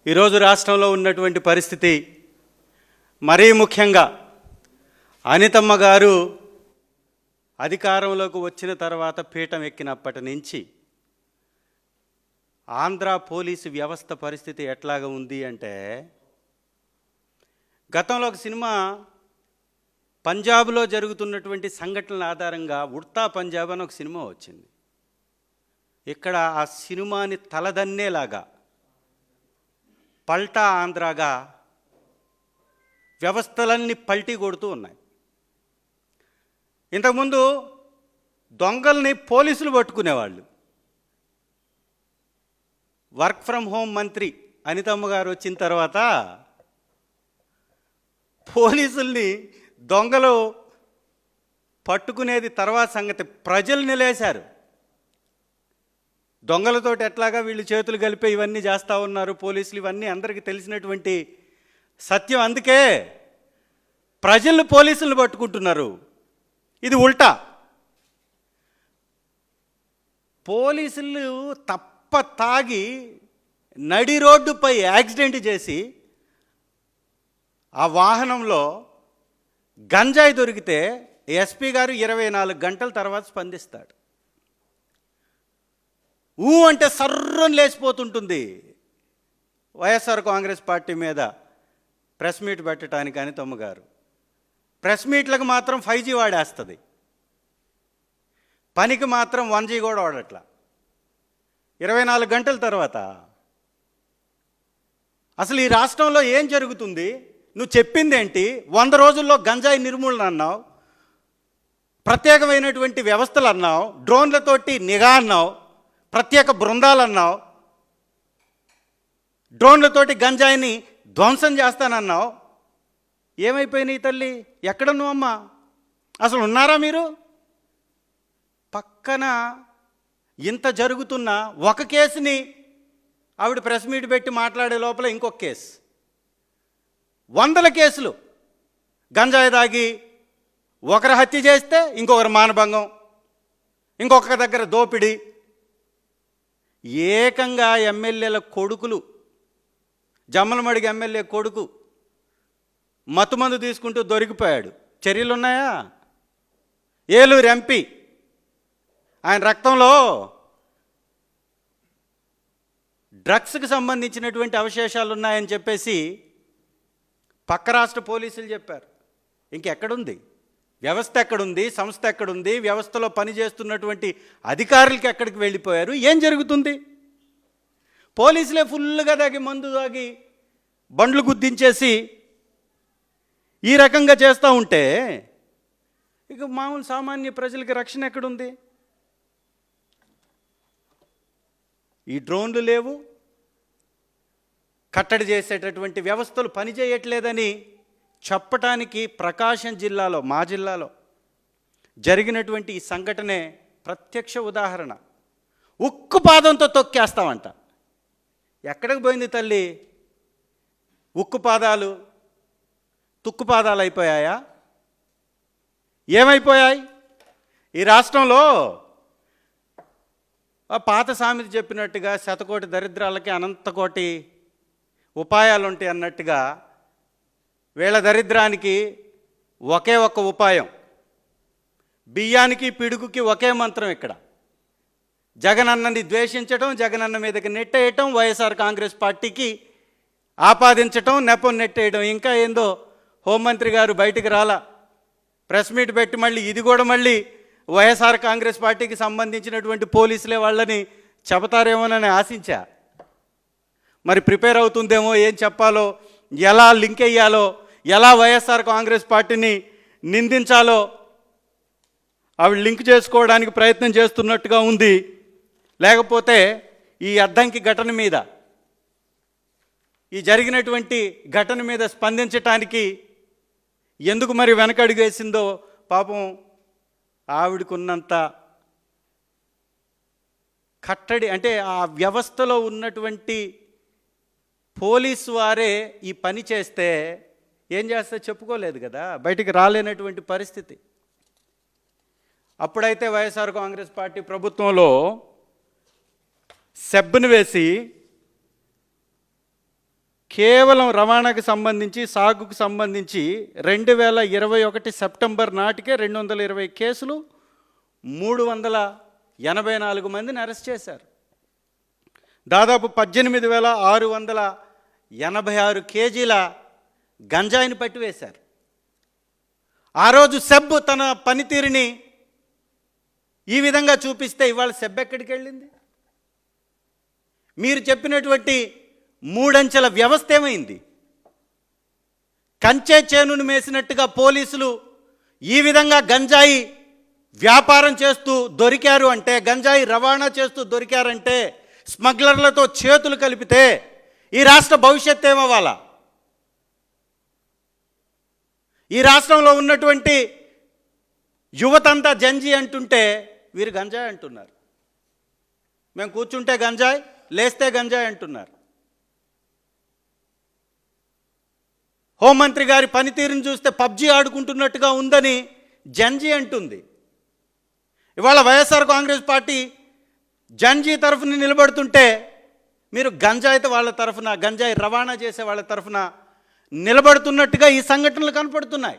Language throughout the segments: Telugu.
ఈరోజు రాష్ట్రంలో ఉన్నటువంటి పరిస్థితి, మరీ ముఖ్యంగా అనితమ్మ గారు అధికారంలోకి వచ్చిన తర్వాత పీఠం ఎక్కినప్పటి నుంచి ఆంధ్ర పోలీసు వ్యవస్థ పరిస్థితి ఎట్లాగా ఉంది అంటే, గతంలో ఒక సినిమా పంజాబ్లో జరుగుతున్నటువంటి సంఘటనల ఆధారంగా ఉడ్తా పంజాబ్ అని ఒక సినిమా వచ్చింది. ఇక్కడ ఆ సినిమాని తలదన్నేలాగా పల్టా ఆంధ్రాగా వ్యవస్థలన్నీ పల్టీ కొడుతూ ఉన్నాయి. ఇంతకుముందు దొంగల్ని పోలీసులు పట్టుకునేవాళ్ళు. వర్క్ ఫ్రమ్ హోమ్ మంత్రి అనితమ్మ గారు వచ్చిన తర్వాత పోలీసుల్ని దొంగలు పట్టుకునేది తర్వాత సంగతి. ప్రజలు నిలేశారు. దొంగలతోటి ఎట్లాగా వీళ్ళు చేతులు కలిపి ఇవన్నీ చేస్తూ ఉన్నారు పోలీసులు, ఇవన్నీ అందరికీ తెలిసినటువంటి సత్యం. అందుకే ప్రజలు పోలీసులను పట్టుకుంటున్నారు. ఇది ఉల్టా. పోలీసులు తప్ప తాగి నడి రోడ్డుపై యాక్సిడెంట్ చేసి ఆ వాహనంలో గంజాయి దొరికితే ఎస్పీ గారు 24 గంటల తర్వాత స్పందిస్తాడు. అంటే సర్రని లేచిపోతుంటుంది. వైఎస్ఆర్ కాంగ్రెస్ పార్టీ మీద ప్రెస్ మీట్ పెట్టడానికి అనితమ్మ గారు ప్రెస్ మీట్లకు మాత్రం 5G వాడేస్తుంది, పనికి మాత్రం 1G కూడా వాడట్లా. 24 గంటల తర్వాత అసలు ఈ రాష్ట్రంలో ఏం జరుగుతుంది? నువ్వు చెప్పిందేంటి? 100 రోజుల్లో గంజాయి నిర్మూలన అన్నావు, ప్రత్యేకమైనటువంటి వ్యవస్థలు అన్నావు, డ్రోన్లతోటి నిఘా అన్నావు, ప్రత్యేక బృందాలు అన్నావు, డ్రోన్లతోటి గంజాయిని ధ్వంసం చేస్తానన్నావు. ఏమైపోయినాయి తల్లి? ఎక్కడున్నావమ్మా? అసలు ఉన్నారా మీరు? పక్కన ఇంత జరుగుతున్నా ఒక కేసుని ఆవిడ ప్రెస్ మీట్ పెట్టి మాట్లాడే లోపల ఇంకొక కేసు, 100 కేసులు. గంజాయి దాగి ఒకరు హత్య చేస్తే ఇంకొకరు మానభంగం, ఇంకొక దగ్గర దోపిడీ. ఏకంగా ఎమ్మెల్యేల కొడుకులు, జమ్మలమడిగి ఎమ్మెల్యే కొడుకు మత్తుమందు తీసుకుంటూ దొరికిపోయాడు. చర్యలు ఉన్నాయా? ఏలూరు ఎంపీ, ఆయన రక్తంలో డ్రగ్స్కి సంబంధించినటువంటి అవశేషాలు ఉన్నాయని చెప్పేసి పక్క రాష్ట్ర పోలీసులు చెప్పారు. ఇంకెక్కడుంది వ్యవస్థ? ఎక్కడుంది సంస్థ? ఎక్కడుంది వ్యవస్థలో పనిచేస్తున్నటువంటి అధికారులకి? ఎక్కడికి వెళ్ళిపోయారు? ఏం జరుగుతుంది? పోలీసులే ఫుల్గా దాగి మందు దాగి బండ్లు గుద్దించేసి ఈ రకంగా చేస్తూ ఉంటే ఇక మామూలు సామాన్య ప్రజలకి రక్షణ ఎక్కడుంది? ఈ డ్రోన్లు లేవు, కట్టడి చేసేటటువంటి వ్యవస్థలు పనిచేయట్లేదని చెప్పటానికి ప్రకాశం జిల్లాలో, మా జిల్లాలో జరిగినటువంటి ఈ సంఘటనే ప్రత్యక్ష ఉదాహరణ. ఉక్కు పాదంతో తొక్కేస్తామంట. ఎక్కడికి పోయింది తల్లి? ఉక్కు పాదాలు తుక్కు పాదాలు అయిపోయాయా? ఏమైపోయాయి? ఈ రాష్ట్రంలో పాత సామెత చెప్పినట్టుగా శతకోటి దరిద్రాలకి అనంతకోటి ఉపాయాలు ఉంటాయి అన్నట్టుగా వీళ్ళ దరిద్రానికి ఒకే ఒక్క ఉపాయం. బియ్యానికి పిడుగుకి ఒకే మంత్రం. ఇక్కడ జగనన్నని ద్వేషించటం, జగనన్న మీదకి నెట్టేయటం, వైఎస్ఆర్ కాంగ్రెస్ పార్టీకి ఆపాదించటం, నెపం నెట్టేయడం. ఇంకా ఏందో హోంమంత్రి గారు బయటికి రాలా, ప్రెస్ మీట్ పెట్టి మళ్ళీ ఇది కూడా మళ్ళీ వైఎస్ఆర్ కాంగ్రెస్ పార్టీకి సంబంధించినటువంటి పోలీసులే వాళ్ళని చెబుతారేమోనని ఆశించా. మరి ప్రిపేర్ అవుతుందేమో, ఏం చెప్పాలో, ఎలా లింక్ అయ్యాలో, ఎలా వైఎస్ఆర్ కాంగ్రెస్ పార్టీని నిందించాలో ఆవిడ లింక్ చేసుకోవడానికి ప్రయత్నం చేస్తున్నట్టుగా ఉంది. లేకపోతే ఈ అద్దంకి ఘటన మీద, ఈ జరిగినటువంటి ఘటన మీద స్పందించటానికి ఎందుకు మరి వెనకడుగు వేసిందో పాపం ఆవిడకున్నంత కట్టడి. అంటే ఆ వ్యవస్థలో ఉన్నటువంటి పోలీసు వారే ఈ పని చేస్తే ఏం చేస్తే చెప్పుకోలేదు కదా, బయటికి రాలేనటువంటి పరిస్థితి. అప్పుడైతే వైఎస్ఆర్ కాంగ్రెస్ పార్టీ ప్రభుత్వంలో సెబ్ను వేసి కేవలం రవాణాకు సంబంధించి, సాగుకు సంబంధించి 2021 సెప్టెంబర్ నాటికే 220 కేసులు, 384 మందిని అరెస్ట్ చేశారు. దాదాపు 18,686 కేజీల గంజాయిని పట్టివేశారు. ఆ రోజు సెబ్ తన పనితీరుని ఈ విధంగా చూపిస్తే ఇవాళ సెబ్ ఎక్కడికి వెళ్ళింది? మీరు చెప్పినటువంటి మూడంచెల వ్యవస్థ ఏమైంది? కంచే చేనును మేసినట్టుగా పోలీసులు ఈ విధంగా గంజాయి వ్యాపారం చేస్తూ దొరికారు అంటే, గంజాయి రవాణా చేస్తూ దొరికారంటే, స్మగ్లర్లతో చేతులు కలిపితే ఈ రాష్ట్ర భవిష్యత్తు ఏమవ్వాలా? ఈ రాష్ట్రంలో ఉన్నటువంటి యువతంతా జంజీ అంటుంటే వీరు గంజాయి అంటున్నారు. మేము కూర్చుంటే గంజాయి, లేస్తే గంజాయి అంటున్నారు. హోంమంత్రి గారి పనితీరుని చూస్తే పబ్జీ ఆడుకుంటున్నట్టుగా ఉందని జంజీ అంటుంది. ఇవాళ వైఎస్ఆర్ కాంగ్రెస్ పార్టీ జంజీ తరఫున నిలబడుతుంటే మీరు గంజాయితో వాళ్ళ తరఫున, గంజాయి రవాణా చేసే వాళ్ళ తరఫున నిలబడుతున్నట్టుగా ఈ సంఘటనలు కనపడుతున్నాయి.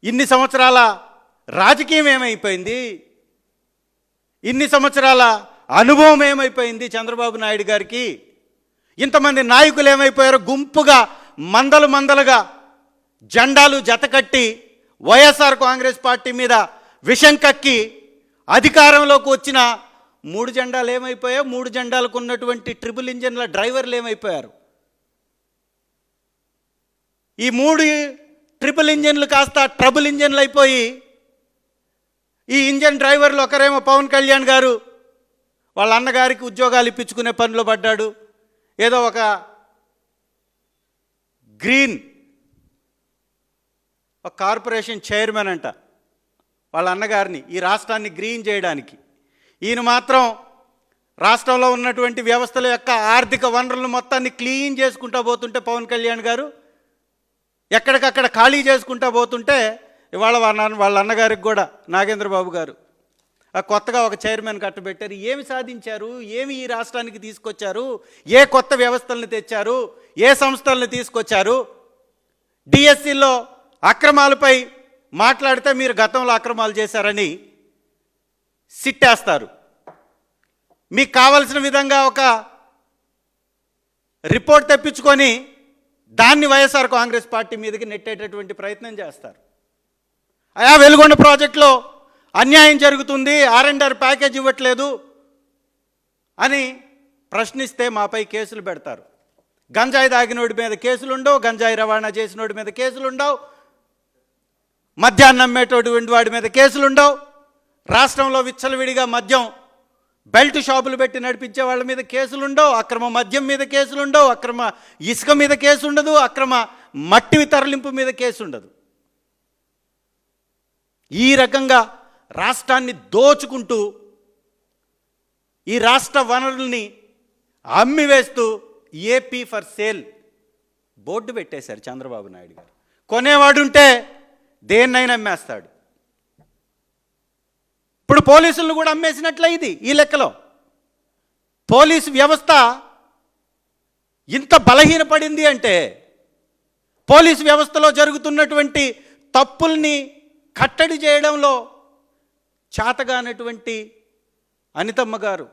ఇన్ని సంవత్సరాల రాజకీయం ఏమైపోయింది? ఇన్ని సంవత్సరాల అనుభవం ఏమైపోయింది చంద్రబాబు నాయుడు గారికి? ఇంతమంది నాయకులు ఏమైపోయారు? గుంపుగా మందలుగా జెండాలు జతకట్టి వైఎస్ఆర్ కాంగ్రెస్ పార్టీ మీద విషం కక్కి అధికారంలోకి వచ్చిన 3 జెండాలు ఏమైపోయాయి? 3 జెండాలకు ఉన్నటువంటి ట్రిపుల్ ఇంజన్ల డ్రైవర్లు ఏమైపోయారు? ఈ 3 ట్రిపుల్ ఇంజన్లు కాస్త ట్రబుల్ ఇంజన్లు అయిపోయి ఈ ఇంజన్ డ్రైవర్లు ఒకరేమో పవన్ కళ్యాణ్ గారు వాళ్ళ అన్నగారికి ఉద్యోగాలు ఇప్పించుకునే పనిలో పడ్డాడు. ఏదో ఒక ఒక కార్పొరేషన్ చైర్మన్ అంట వాళ్ళ అన్నగారిని ఈ రాష్ట్రాన్ని గ్రీన్ చేయడానికి. ఈయన మాత్రం రాష్ట్రంలో ఉన్నటువంటి వ్యవస్థల యొక్క ఆర్థిక వనరులను మొత్తాన్ని క్లీన్ చేసుకుంటూ పోతుంటే పవన్ కళ్యాణ్ గారు ఎక్కడికక్కడ ఖాళీ చేసుకుంటూ పోతుంటే ఇవాళ వాళ్ళ అన్నగారికి కూడా నాగేంద్రబాబు గారు కొత్తగా ఒక చైర్మన్ కట్టబెట్టారు. ఏమి సాధించారు? ఏమి ఈ రాష్ట్రానికి తీసుకొచ్చారు? ఏ కొత్త వ్యవస్థలను తెచ్చారు? ఏ సంస్థలను తీసుకొచ్చారు? డిఎస్సిలో అక్రమాలపై మాట్లాడితే మీరు గతంలో అక్రమాలు చేశారని సిట్టేస్తారు. మీకు కావలసిన విధంగా ఒక రిపోర్ట్ తెప్పించుకొని దాన్ని వైఎస్ఆర్ కాంగ్రెస్ పార్టీ మీదకి నెట్టేటటువంటి ప్రయత్నం చేస్తారు. అయా వెలుగొండ ప్రాజెక్టులో అన్యాయం జరుగుతుంది, R&R ప్యాకేజ్ ఇవ్వట్లేదు అని ప్రశ్నిస్తే మాపై కేసులు పెడతారు. గంజాయి తాగినోడి మీద కేసులు ఉండవు, గంజాయి రవాణా చేసినోడి మీద కేసులు ఉండవు, మద్యాన్ని అమ్మేటోడి వాడి మీద కేసులు ఉండవు, రాష్ట్రంలో విచ్చలవిడిగా మద్యం బెల్ట్ షాపులు పెట్టి నడిపించే వాళ్ళ మీద కేసులు ఉండవు, అక్రమ మద్యం మీద కేసులు ఉండవు, అక్రమ ఇసుక మీద కేసు ఉండదు, అక్రమ మట్టి తరలింపు మీద కేసు ఉండదు. ఈ రకంగా రాష్ట్రాన్ని దోచుకుంటూ ఈ రాష్ట్ర వనరుల్ని అమ్మివేస్తూ ఏపీ ఫర్ సేల్ బోర్డు పెట్టేశారు చంద్రబాబు నాయుడు గారు. కొనేవాడుంటే దేన్నైనా అమ్మేస్తాడు. ఇప్పుడు పోలీసులను కూడా అమ్మేసినట్లయింది. ఈ లెక్కలో పోలీసు వ్యవస్థ ఇంత బలహీనపడింది అంటే పోలీసు వ్యవస్థలో జరుగుతున్నటువంటి తప్పుల్ని కట్టడి చేయడంలో చేతగానటువంటి అనితమ్మ గారు,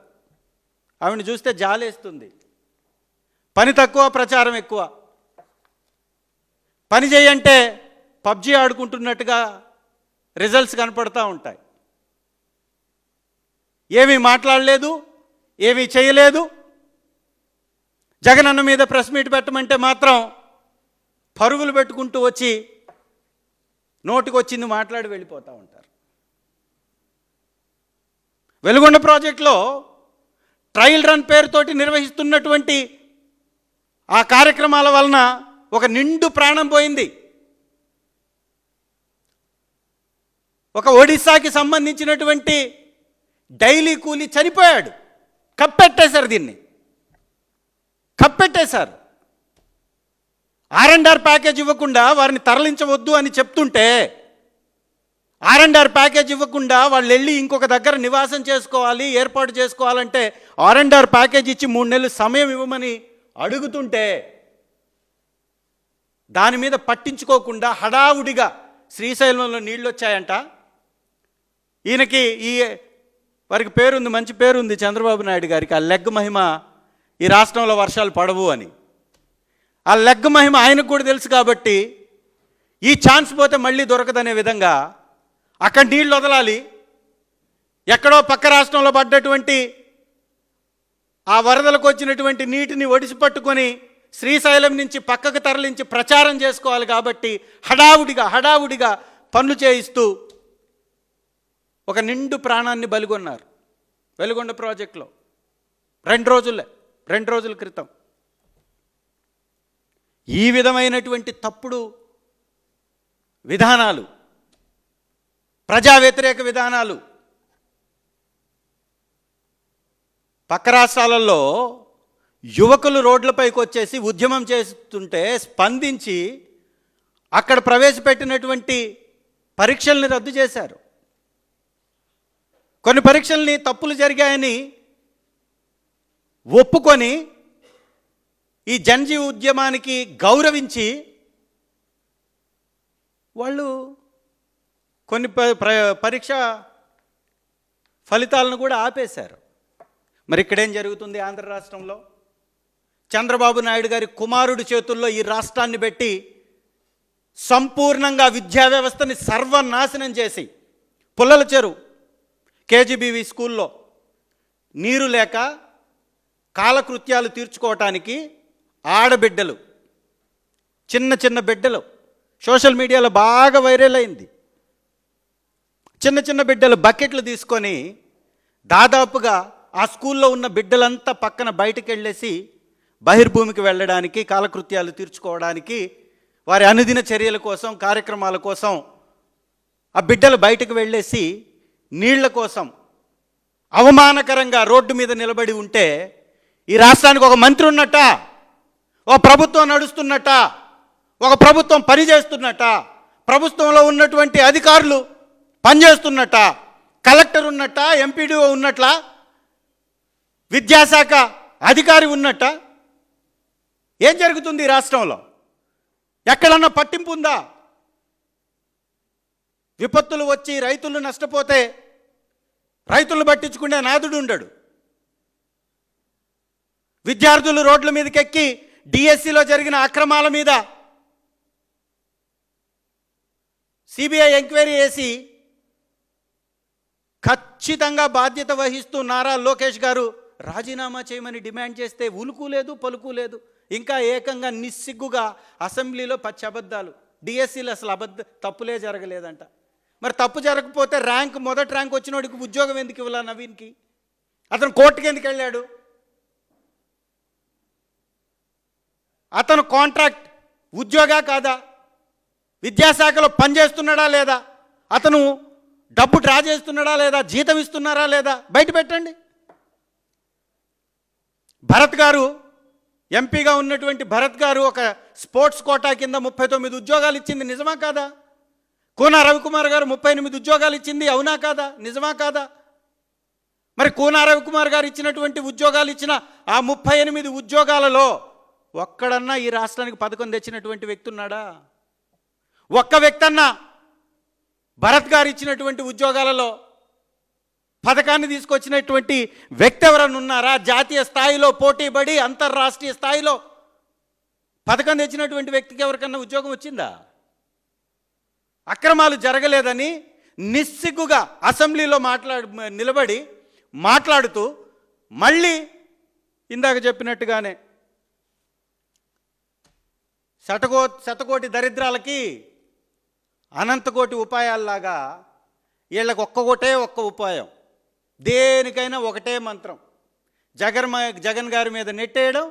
ఆవిడని చూస్తే జాలేస్తుంది. పని తక్కువ, ప్రచారం ఎక్కువ. పని చేయంటే పబ్జీ ఆడుకుంటున్నట్టుగా రిజల్ట్స్ కనపడతా ఉంటాయి. ఏమీ మాట్లాడలేదు, ఏమీ చేయలేదు. జగనన్న మీద ప్రెస్ మీట్ పెట్టమంటే మాత్రం పరుగులు పెట్టుకుంటూ వచ్చి నోటికొచ్చింది మాట్లాడి వెళ్ళిపోతూ ఉంటారు. వెలుగొండ ప్రాజెక్టులో ట్రయల్ రన్ పేరుతోటి నిర్వహిస్తున్నటువంటి ఆ కార్యక్రమాల వలన ఒక నిండు ప్రాణం పోయింది. ఒక ఒడిశాకి సంబంధించినటువంటి డైలీ కూలీ చనిపోయాడు. కప్పెట్టేశారు, దీన్ని కప్పెట్టేశారు. R&R ప్యాకేజ్ ఇవ్వకుండా వారిని తరలించవద్దు అని చెప్తుంటే R&R ప్యాకేజ్ ఇవ్వకుండా వాళ్ళు వెళ్ళి ఇంకొక దగ్గర నివాసం చేసుకోవాలి, ఏర్పాటు చేసుకోవాలంటే R&R ప్యాకేజ్ ఇచ్చి 3 నెలలు సమయం ఇవ్వమని అడుగుతుంటే దాని మీద పట్టించుకోకుండా హడావుడిగా శ్రీశైలంలో నీళ్ళు వచ్చాయంట. ఈయనకి వారికి పేరుంది, మంచి పేరుంది చంద్రబాబు నాయుడు గారికి, ఆ లెగ్ మహిమ ఈ రాష్ట్రంలో వర్షాలు పడవు అని. ఆ లెగ్ మహిమ ఆయనకు కూడా తెలుసు కాబట్టి ఈ ఛాన్స్ పోతే మళ్ళీ దొరకదనే విధంగా అక్కడ నీళ్ళు వదలాలి. ఎక్కడో పక్క రాష్ట్రంలో పడ్డటువంటి ఆ వరదలకు వచ్చినటువంటి నీటిని ఒడిసి పట్టుకొని శ్రీశైలం నుంచి పక్కకు తరలించి ప్రచారం చేసుకోవాలి కాబట్టి హడావుడిగా పనులు చేయిస్తూ ఒక నిండు ప్రాణాన్ని బలిగొన్నారు వెలుగొండ ప్రాజెక్టులో 2 రోజుల క్రితం. ఈ విధమైనటువంటి తప్పుడు విధానాలు, ప్రజా వ్యతిరేక విధానాలు పక్క రాష్ట్రాలలో యువకులు రోడ్లపైకి వచ్చేసి ఉద్యమం చేస్తుంటే స్పందించి అక్కడ ప్రవేశపెట్టినటువంటి పరీక్షల్ని రద్దు చేశారు. కొన్ని పరీక్షల్ని తప్పులు జరిగాయని ఒప్పుకొని ఈ జన్జీవ్ ఉద్యమానికి గౌరవించి వాళ్ళు కొన్ని పరీక్ష ఫలితాలను కూడా ఆపేశారు. మరి ఇక్కడేం జరుగుతుంది? ఆంధ్ర రాష్ట్రంలో చంద్రబాబు నాయుడు గారి కుమారుడి చేతుల్లో ఈ రాష్ట్రాన్ని పెట్టి సంపూర్ణంగా విద్యా వ్యవస్థని సర్వనాశనం చేసి, పుల్లల చెరువు కేజీబీవీ స్కూల్లో నీరు లేక కాలకృత్యాలు తీర్చుకోవటానికి ఆడబిడ్డలు, చిన్న బిడ్డలు, సోషల్ మీడియాలో బాగా వైరల్ అయింది. చిన్న బిడ్డలు బకెట్లు తీసుకొని దాదాపుగా ఆ స్కూల్లో ఉన్న బిడ్డలంతా పక్కన బయటకు వెళ్ళేసి బహిర్భూమికి వెళ్ళడానికి, కాలకృత్యాలు తీర్చుకోవడానికి, వారి అనుదిన చర్యల కోసం, కార్యక్రమాల కోసం ఆ బిడ్డలు బయటకు వెళ్ళేసి నీళ్ల కోసం అవమానకరంగా రోడ్డు మీద నిలబడి ఉంటే ఈ రాష్ట్రానికి ఒక మంత్రి ఉన్నట్ట, ఒక ప్రభుత్వం నడుస్తున్నట్ట, ఒక ప్రభుత్వం పనిచేస్తున్నట్ట, ప్రభుత్వంలో ఉన్నటువంటి అధికారులు పనిచేస్తున్నట్ట, కలెక్టర్ ఉన్నట్ట, ఎంపీడీఓ ఉన్నట్ల, విద్యాశాఖ అధికారి ఉన్నట్ట. ఏం జరుగుతుంది ఈ రాష్ట్రంలో? ఎక్కడన్నా పట్టింపు ఉందా? విపత్తులు వచ్చి రైతులు నష్టపోతే రైతులను పట్టించుకునే నాదుడు ఉండడు. విద్యార్థులు రోడ్ల మీదకి ఎక్కి డిఎస్సిలో జరిగిన అక్రమాల మీద సిబిఐ ఎంక్వైరీ చేసి ఖచ్చితంగా బాధ్యత వహిస్తూ నారా లోకేష్ గారు రాజీనామా చేయమని డిమాండ్ చేస్తే ఉలుకు లేదు, పలుకు లేదు. ఇంకా ఏకంగా నిస్సిగ్గుగా అసెంబ్లీలో పచ్చి అబద్ధాలు. డిఎస్సీలు అసలు తప్పులే జరగలేదంట. మరి తప్పు జరగకపోతే మొదటి ర్యాంక్ వచ్చినోడికి ఉద్యోగం ఎందుకు ఇవ్వాలా? నవీన్కి అతను కోర్టుకి ఎందుకు వెళ్ళాడు? అతను కాంట్రాక్ట్ ఉద్యోగా కాదా? విద్యాశాఖలో పనిచేస్తున్నాడా లేదా? అతను డబ్బు డ్రా చేస్తున్నాడా లేదా? జీతం ఇస్తున్నారా లేదా? బయట పెట్టండి. భరత్ గారు, ఎంపీగా ఉన్నటువంటి భరత్ గారు ఒక స్పోర్ట్స్ కోటా కింద 39 ఉద్యోగాలు ఇచ్చింది, నిజమా కాదా? కూనా రవికుమార్ గారు 38 ఉద్యోగాలు ఇచ్చింది, అవునా కాదా? నిజమా కాదా? మరి కూనా రవికుమార్ గారు ఇచ్చినటువంటి ఉద్యోగాలు ఇచ్చిన ఆ 38 ఉద్యోగాలలో ఒక్కడన్నా ఈ రాష్ట్రానికి పథకం తెచ్చినటువంటి వ్యక్తి ఉన్నాడా? ఒక్క వ్యక్తి అన్నా భరత్ గారు ఇచ్చినటువంటి ఉద్యోగాలలో పథకాన్ని తీసుకొచ్చినటువంటి వ్యక్తి ఎవరన్నా ఉన్నారా? జాతీయ స్థాయిలో పోటీపడి అంతర్రాష్ట్రీయ స్థాయిలో పథకం తెచ్చినటువంటి వ్యక్తికి ఎవరికన్నా ఉద్యోగం వచ్చిందా? అక్రమాలు జరగలేదని నిస్సిగ్గుగా అసెంబ్లీలో నిలబడి మాట్లాడుతూ మళ్ళీ ఇందాక చెప్పినట్టుగానే శతకోటి దరిద్రాలకి అనంతకోటి ఉపాయాల్లాగా వీళ్ళకి ఒక్క ఉపాయం, దేనికైనా ఒకటే మంత్రం. జగన్ గారి మీద నెట్టేయడం,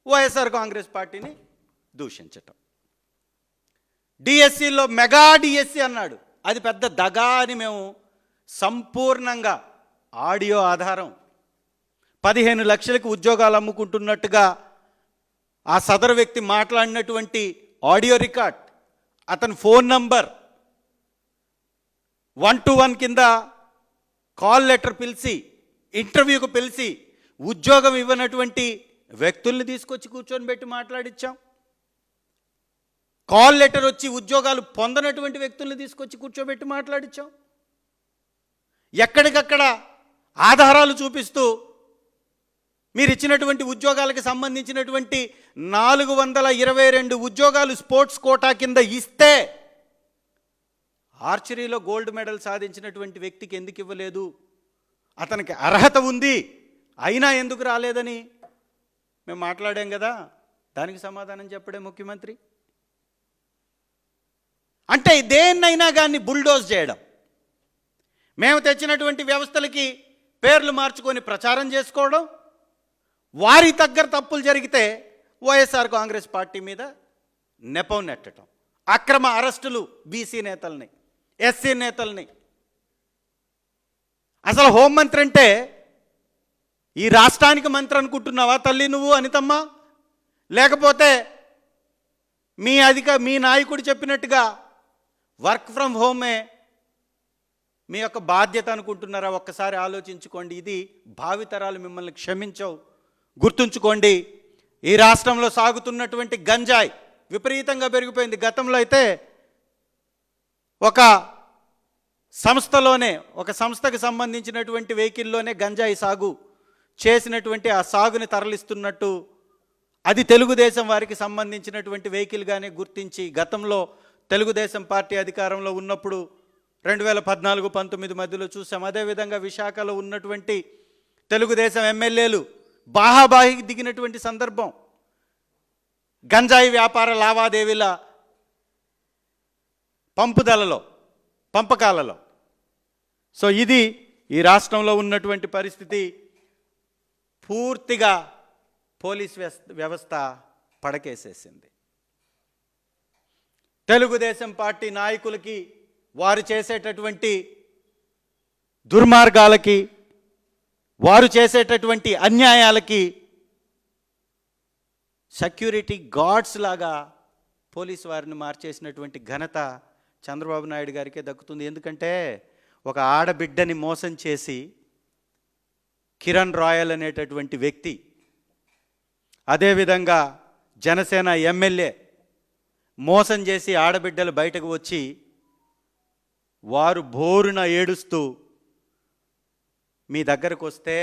వైఎస్ఆర్ కాంగ్రెస్ పార్టీని దూషించటం. డిఎస్సిలో మెగా డిఎస్సి అన్నాడు, అది పెద్ద దగా అని మేము సంపూర్ణంగా ఆడియో ఆధారం 15 లక్షలకు ఉద్యోగాలు అమ్ముకుంటున్నట్టుగా ఆ సదరు వ్యక్తి మాట్లాడినటువంటి ఆడియో రికార్డ్, అతని ఫోన్ నంబర్ 1-to-1 కింద కాల్ లెటర్ పిలిచి ఇంటర్వ్యూకు పిలిచి ఉద్యోగం ఇవ్వనటువంటి వ్యక్తుల్ని తీసుకొచ్చి కూర్చొని పెట్టి మాట్లాడించాం. కాల్ లెటర్ వచ్చి ఉద్యోగాలు పొందనటువంటి వ్యక్తుల్ని తీసుకొచ్చి కూర్చోబెట్టి మాట్లాడించాం. ఎక్కడికక్కడ ఆధారాలు చూపిస్తూ మీరు ఇచ్చినటువంటి ఉద్యోగాలకు సంబంధించినటువంటి 422 ఉద్యోగాలు స్పోర్ట్స్ కోటా కింద ఇస్తే ఆర్చరీలో గోల్డ్ మెడల్ సాధించినటువంటి వ్యక్తికి ఎందుకు ఇవ్వలేదు, అతనికి అర్హత ఉంది అయినా ఎందుకు రాలేదని మేము మాట్లాడాం కదా. దానికి సమాధానం చెప్పడే ముఖ్యమంత్రి. అంటే దేన్నైనా కానీ బుల్డోజ్ చేయడం, మేము తెచ్చినటువంటి వ్యవస్థలకి పేర్లు మార్చుకొని ప్రచారం చేసుకోవడం, వారి దగ్గర తప్పులు జరిగితే వైఎస్ఆర్ కాంగ్రెస్ పార్టీ మీద నెపం నెట్టడం, అక్రమ అరెస్టులు బీసీ నేతల్ని, ఎస్సీ నేతల్ని. అసలు హోంమంత్రి అంటే ఈ రాష్ట్రానికి మంత్రి అనుకుంటున్నావా తల్లి నువ్వు అనితమ్మ? లేకపోతే మీ నాయకుడు చెప్పినట్టుగా వర్క్ ఫ్రమ్ హోమే మీ యొక్క బాధ్యత అనుకుంటున్నారా? ఒక్కసారి ఆలోచించుకోండి. ఇది భావితరాలు మిమ్మల్ని క్షమించవు. గుర్తుంచుకోండి, ఈ రాష్ట్రంలో సాగుతున్నటువంటి గంజాయి విపరీతంగా పెరిగిపోయింది. గతంలో అయితే ఒక సంస్థకు సంబంధించినటువంటి వెహికల్లోనే గంజాయి సాగు చేసినటువంటి ఆ సాగుని తరలిస్తున్నట్టు అది తెలుగుదేశం వారికి సంబంధించినటువంటి వెహికల్గానే గుర్తించి గతంలో తెలుగుదేశం పార్టీ అధికారంలో ఉన్నప్పుడు 2014-19 మధ్యలో చూసాం. అదేవిధంగా విశాఖలో ఉన్నటువంటి తెలుగుదేశం ఎమ్మెల్యేలు బాహాబాహికి దిగినటువంటి సందర్భం గంజాయి వ్యాపార లావాదేవీల పంపకాలలో. సో ఇది ఈ రాష్ట్రంలో ఉన్నటువంటి పరిస్థితి. పూర్తిగా పోలీస్ వ్యవస్థ పడకేసేసింది. తెలుగుదేశం పార్టీ నాయకులకి వారు చేసేటటువంటి దుర్మార్గాలకి, వారు చేసేటటువంటి అన్యాయాలకి సెక్యూరిటీ గార్డ్స్ లాగా పోలీసు వారిని మార్చేసినటువంటి ఘనత చంద్రబాబు నాయుడు గారికే దక్కుతుంది. ఎందుకంటే ఒక ఆడబిడ్డని మోసం చేసి కిరణ్ రాయల్ అనేటటువంటి వ్యక్తి, అదేవిధంగా జనసేన ఎమ్మెల్యే మోసం చేసి ఆడబిడ్డలు బయటకు వచ్చి వారు బోరున ఏడుస్తూ మీ దగ్గరకు వస్తే,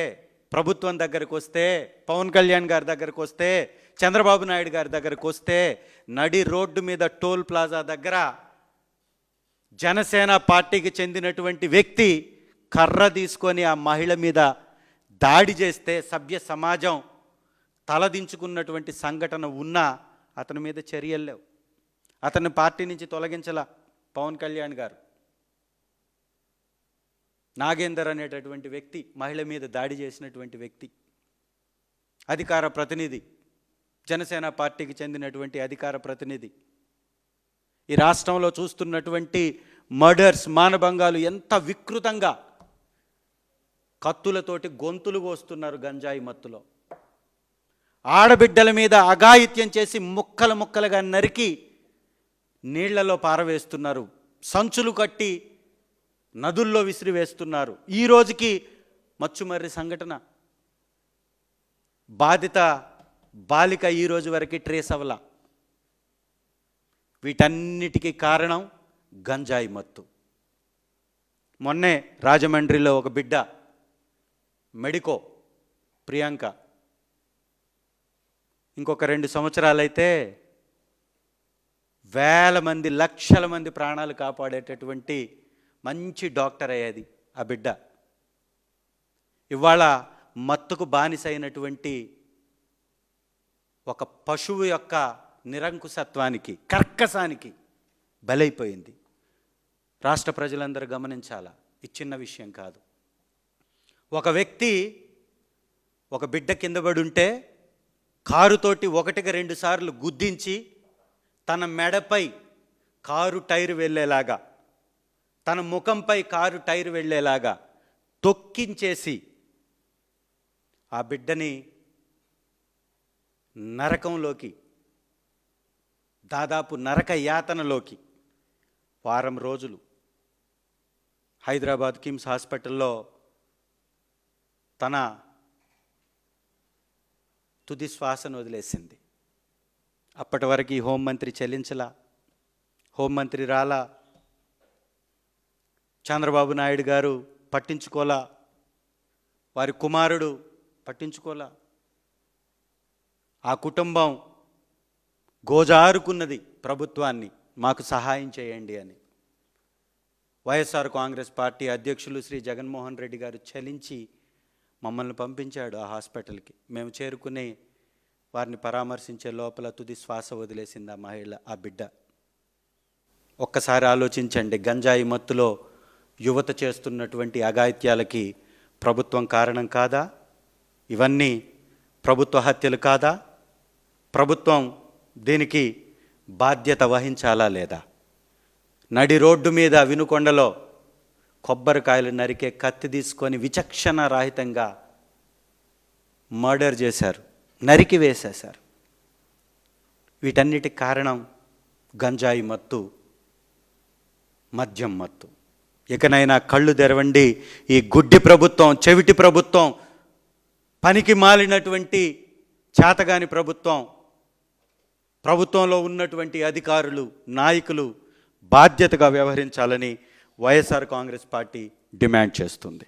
ప్రభుత్వం దగ్గరకు వస్తే, పవన్ కళ్యాణ్ గారి దగ్గరకు వస్తే, చంద్రబాబు నాయుడు గారి దగ్గరకు వస్తే నడి రోడ్డు మీద టోల్ ప్లాజా దగ్గర జనసేన పార్టీకి చెందినటువంటి వ్యక్తి కర్ర తీసుకొని ఆ మహిళ మీద దాడి చేస్తే సభ్య సమాజం తలదించుకున్నటువంటి సంఘటన ఉన్నా అతని మీద చర్యలు లేవు. అతన్ని పార్టీ నుంచి తొలగించలా పవన్ కళ్యాణ్ గారు. నాగేందర్ అనేటటువంటి వ్యక్తి మహిళ మీద దాడి చేసినటువంటి వ్యక్తి, అధికార ప్రతినిధి, జనసేన పార్టీకి చెందినటువంటి అధికార ప్రతినిధి. ఈ రాష్ట్రంలో చూస్తున్నటువంటి మర్డర్స్, మానభంగాలు ఎంత వికృతంగా కత్తులతోటి గొంతులు కోస్తున్నారు గంజాయి మత్తులో. ఆడబిడ్డల మీద అఘాయిత్యం చేసి ముక్కలు ముక్కలుగా నరికి నీళ్లలో పారవేస్తున్నారు, సంచులు కట్టి నదుల్లో విసిరివేస్తున్నారు. ఈ రోజుకి మచ్చుమర్రి సంఘటన, బాధిత బాలిక ఈ రోజు వరకు ట్రేస్ అవ్వలా. వీటన్నిటికీ కారణం గంజాయి మత్తు. మొన్నే రాజమండ్రిలో ఒక బిడ్డ మెడికో ప్రియాంక, ఇంకొక 2 సంవత్సరాలైతే వేల మంది, లక్షల మంది ప్రాణాలు కాపాడేటటువంటి మంచి డాక్టర్ అయ్యేది ఆ బిడ్డ. ఇవాళ మత్తుకు బానిసైనటువంటి ఒక పశువు యొక్క నిరంకుశత్వానికి, కర్కశానికి బలైపోయింది. రాష్ట్ర ప్రజలందరూ గమనించాలా, ఇది చిన్న విషయం కాదు. ఒక వ్యక్తి ఒక బిడ్డ కింద పడి ఉంటే కారుతోటి 1-2 సార్లు గుద్దించి తన మెడపై కారు టైరు వెళ్ళేలాగా, తన ముఖంపై కారు టైరు వెళ్ళేలాగా తొక్కించేసి ఆ బిడ్డని నరకంలోకి, దాదాపు నరక యాతనలోకి వారం రోజులు హైదరాబాద్ కిమ్స్ హాస్పిటల్లో తన తుది శ్వాసను వదిలేసింది. అప్పటి వరకు ఈ హోంమంత్రి చెల్లించలా, హోంమంత్రి రాలా, చంద్రబాబు నాయుడు గారు పట్టించుకోలా, వారి కుమారుడు పట్టించుకోలా. ఆ కుటుంబం గోజారుకున్నది ప్రభుత్వాన్ని, మాకు సహాయం చేయండి అని. వైఎస్ఆర్ కాంగ్రెస్ పార్టీ అధ్యక్షులు శ్రీ జగన్మోహన్ రెడ్డి గారు చలించి మమ్మల్ని పంపించాడు ఆ హాస్పిటల్కి. మేము చేరుకుని వారిని పరామర్శించే లోపల తుది శ్వాస వదిలేసింది ఆ మహిళ, ఆ బిడ్డ. ఒక్కసారి ఆలోచించండి, గంజాయి మత్తులో యువత చేస్తున్నటువంటి అఘాయిత్యాలకి ప్రభుత్వం కారణం కాదా? ఇవన్నీ ప్రభుత్వ హత్యలు కాదా? ప్రభుత్వం దీనికి బాధ్యత వహించాలా లేదా? నడి రోడ్డు మీద వినుకొండలో కొబ్బరికాయలు నరికే కత్తి తీసుకొని విచక్షణ రాహితంగా మర్డర్ చేశారు, నరికి వేసేశారు. వీటన్నిటికి కారణం గంజాయి మత్తు, మద్యం మత్తు. ఇకనైనా కళ్ళు తెరవండి. ఈ గుడ్డి ప్రభుత్వం, చెవిటి ప్రభుత్వం, పనికి మాలినటువంటి చేతగాని ప్రభుత్వం, ప్రభుత్వంలో ఉన్నటువంటి అధికారులు, నాయకులు బాధ్యతగా వ్యవహరించాలని వైఎస్ఆర్ కాంగ్రెస్ పార్టీ డిమాండ్ చేస్తుంది.